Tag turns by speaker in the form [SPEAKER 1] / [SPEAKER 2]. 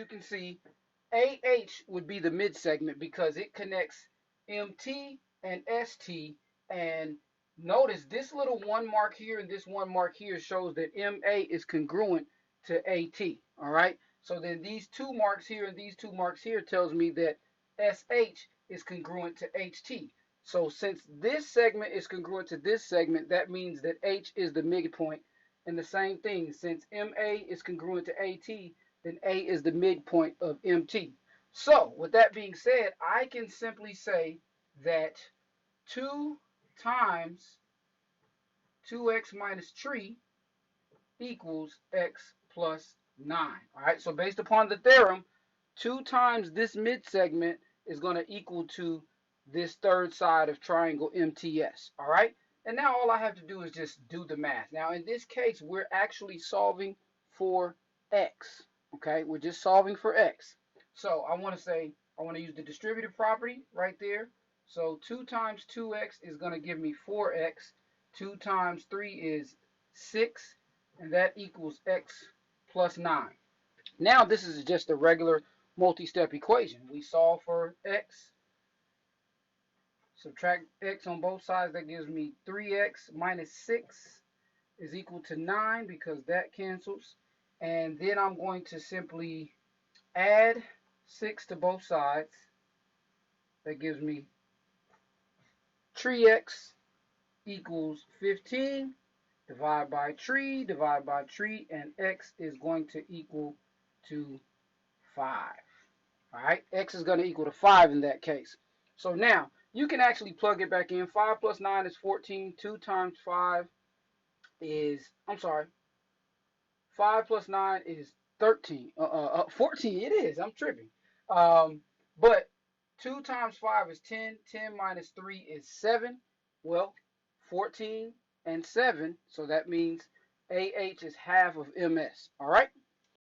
[SPEAKER 1] can see, AH would be the mid-segment because it connects MT and ST. And notice this little 1 mark here and this 1 mark here shows that MA is congruent to AT. All right. So then these 2 marks here and these 2 marks here tells me that SH is congruent to HT. So since this segment is congruent to this segment, that means that H is the midpoint. And the same thing, since MA is congruent to AT, then A is the midpoint of MT. So with that being said, I can simply say that 2 times 2x minus 3 equals x plus 9. All right, so based upon the theorem, 2 times this mid-segment is going to equal to this third side of triangle MTS. All right, and now all I have to do is just do the math. Now in this case, we're actually solving for x. Okay, we're just solving for x. So I want to use the distributive property right there. So 2 times 2x is going to give me 4x. 2 times 3 is 6, and that equals x plus 9. Now this is just a regular multi-step equation. We solve for x, subtract x on both sides. That gives me 3x minus 6 is equal to 9 because that cancels. And then I'm going to simply add 6 to both sides. That gives me 3x equals 15. Divide by 3, divide by 3, and x is going to equal to 5. All right, x is going to equal to 5 in that case. So now you can actually plug it back in. 5 plus 9 is 14. 2 times 5 is, 5 plus 9 is 13. 14 it is. I'm tripping. But 2 times 5 is 10. 10 minus 3 is 7. Well, 14 and 7. So that means AH is half of MS. All right.